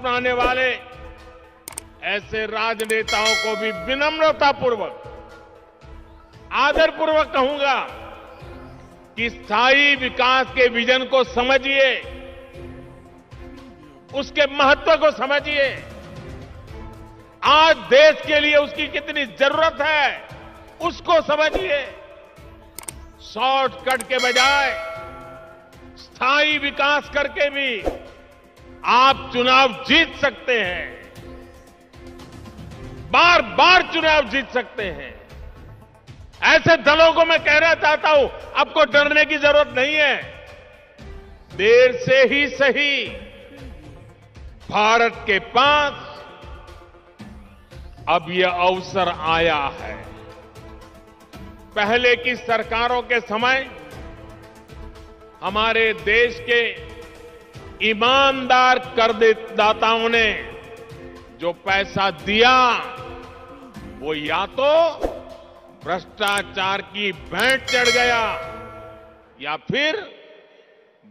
अपनाने वाले ऐसे राजनेताओं को भी विनम्रतापूर्वक, आदरपूर्वक कहूंगा कि स्थायी विकास के विजन को समझिए, उसके महत्व को समझिए। आज देश के लिए उसकी कितनी जरूरत है, उसको समझिए। शॉर्टकट के बजाय स्थायी विकास करके भी आप चुनाव जीत सकते हैं, बार बार चुनाव जीत सकते हैं। ऐसे दलों को मैं कहना चाहता हूं, आपको डरने की जरूरत नहीं है। देर से ही सही, भारत के पास अब यह अवसर आया है। पहले की सरकारों के समय हमारे देश के ईमानदार करदाताओं ने जो पैसा दिया, वो या तो भ्रष्टाचार की भेंट चढ़ गया या फिर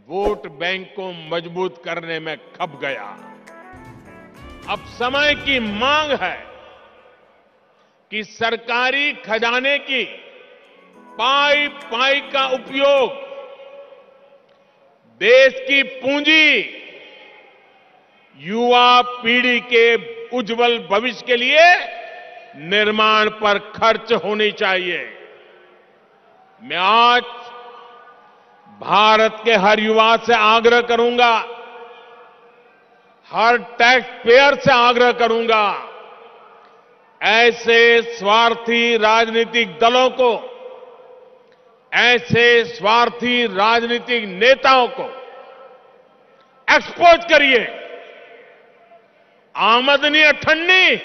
वोट बैंक को मजबूत करने में खप गया। अब समय की मांग है कि सरकारी खजाने की पाई पाई का उपयोग देश की पूंजी, युवा पीढ़ी के उज्जवल भविष्य के लिए निर्माण पर खर्च होनी चाहिए। मैं आज भारत के हर युवा से आग्रह करूंगा, हर टैक्स पेयर से आग्रह करूंगा, ऐसे स्वार्थी राजनीतिक दलों को, ऐसे स्वार्थी राजनीतिक नेताओं को एक्सपोज करिए। आमदनी अठन्नी,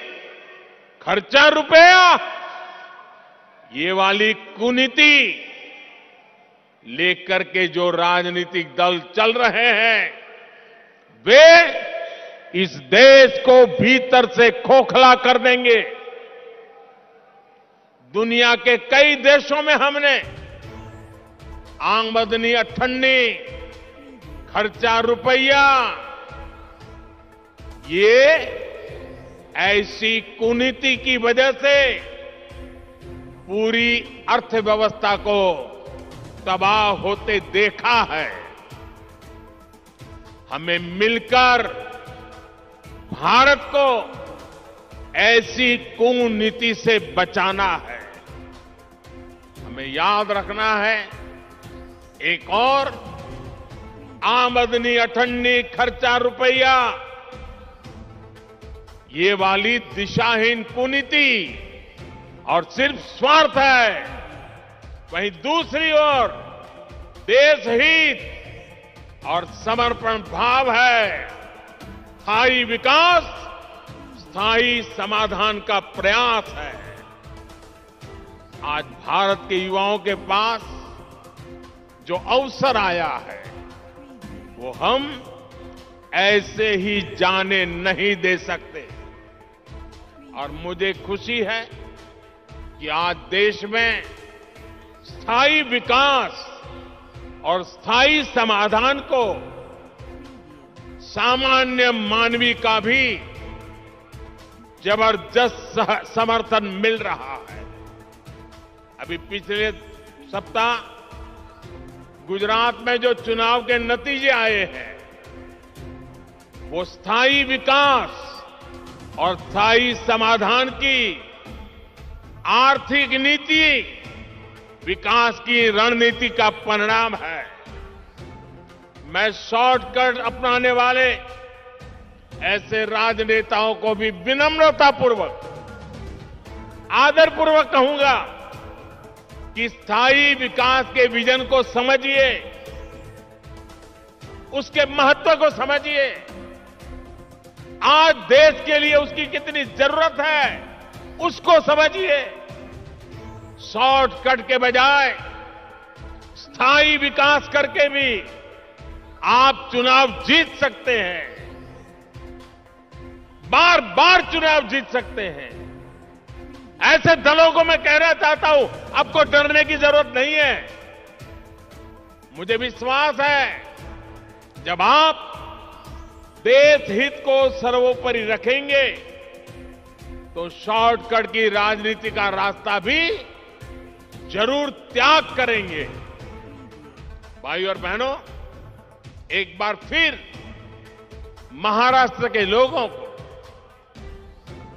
खर्चा रुपया, ये वाली कुनीति लेकर के जो राजनीतिक दल चल रहे हैं, वे इस देश को भीतर से खोखला कर देंगे। दुनिया के कई देशों में हमने आमदनी अठन्नी, खर्चा रुपया, ये ऐसी कुनीति की वजह से पूरी अर्थव्यवस्था को तबाह होते देखा है। हमें मिलकर भारत को ऐसी कुनीति से बचाना है। हमें याद रखना है, एक और आमदनी अठन्नी, खर्चा रुपया, ये वाली दिशाहीन कुनीति और सिर्फ स्वार्थ है। वहीं दूसरी ओर देश हित और समर्पण भाव है। स्थायी विकास, स्थायी समाधान का प्रयास है। आज भारत के युवाओं के पास जो अवसर आया है, वो हम ऐसे ही जाने नहीं दे सकते। और मुझे खुशी है कि आज देश में स्थायी विकास और स्थायी समाधान को सामान्य मानवी का भी जबरदस्त समर्थन मिल रहा है। अभी पिछले सप्ताह गुजरात में जो चुनाव के नतीजे आए हैं, वो स्थायी विकास और स्थायी समाधान की आर्थिक नीति, विकास की रणनीति का परिणाम है। मैं शॉर्टकट अपनाने वाले ऐसे राजनेताओं को भी विनम्रतापूर्वक, आदरपूर्वक कहूंगा कि स्थायी विकास के विजन को समझिए, उसके महत्व को समझिए। आज देश के लिए उसकी कितनी जरूरत है, उसको समझिए। शॉर्टकट के बजाय स्थायी विकास करके भी आप चुनाव जीत सकते हैं, बार बार चुनाव जीत सकते हैं। ऐसे दलों को मैं कहना चाहता हूं, आपको डरने की जरूरत नहीं है। मुझे विश्वास है, जब आप देश हित को सर्वोपरि रखेंगे तो शॉर्टकट की राजनीति का रास्ता भी जरूर त्याग करेंगे। भाई और बहनों, एक बार फिर महाराष्ट्र के लोगों को,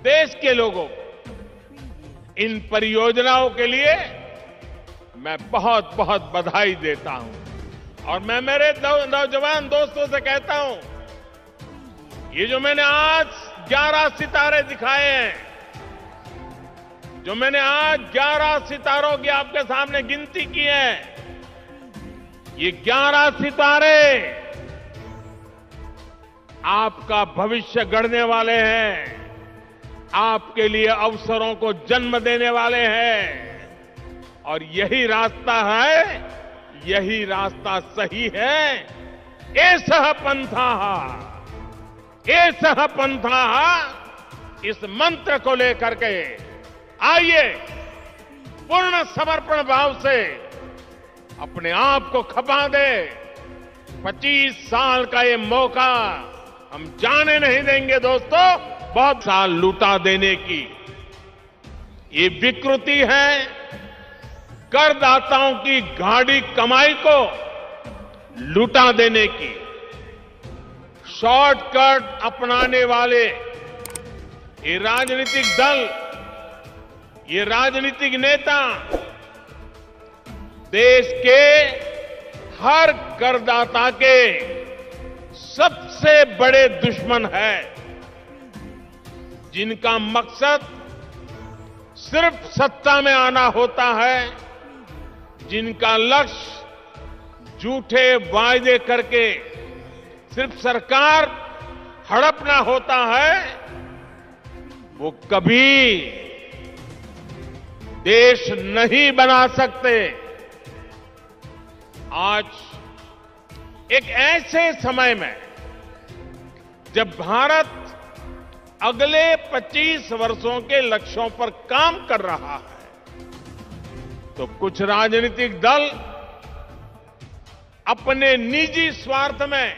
देश के लोगों को इन परियोजनाओं के लिए मैं बहुत बहुत बधाई देता हूं। और मैं मेरे नौजवान दोस्तों से कहता हूं, ये जो मैंने आज 11 सितारे दिखाए हैं, जो मैंने आज 11 सितारों की आपके सामने गिनती की है, ये 11 सितारे आपका भविष्य गढ़ने वाले हैं, आपके लिए अवसरों को जन्म देने वाले हैं। और यही रास्ता है, यही रास्ता सही है। एषः पंथः, एषः पंथः, इस मंत्र को लेकर के आइए पूर्ण समर्पण भाव से अपने आप को खपा दे। 25 साल का ये मौका हम जाने नहीं देंगे दोस्तों। बहुत साल लूटा देने की ये विकृति है, करदाताओं की गाढ़ी कमाई को लूटा देने की। शॉर्टकट अपनाने वाले ये राजनीतिक दल, ये राजनीतिक नेता देश के हर करदाता के सबसे बड़े दुश्मन है, जिनका मकसद सिर्फ सत्ता में आना होता है, जिनका लक्ष्य झूठे वायदे करके सिर्फ सरकार हड़पना होता है, वो कभी देश नहीं बना सकते। आज एक ऐसे समय में जब भारत अगले 25 वर्षों के लक्ष्यों पर काम कर रहा है, तो कुछ राजनीतिक दल अपने निजी स्वार्थ में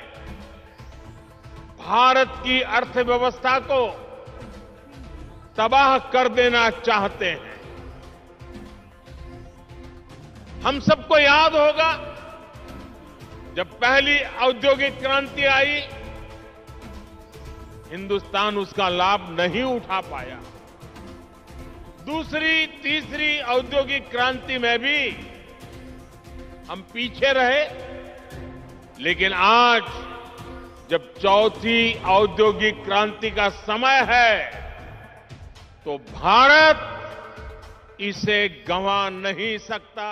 भारत की अर्थव्यवस्था को तबाह कर देना चाहते हैं। हम सबको याद होगा, जब पहली औद्योगिक क्रांति आई, हिंदुस्तान उसका लाभ नहीं उठा पाया। दूसरी, तीसरी औद्योगिक क्रांति में भी हम पीछे रहे। लेकिन आज जब चौथी औद्योगिक क्रांति का समय है, तो भारत इसे गंवा नहीं सकता।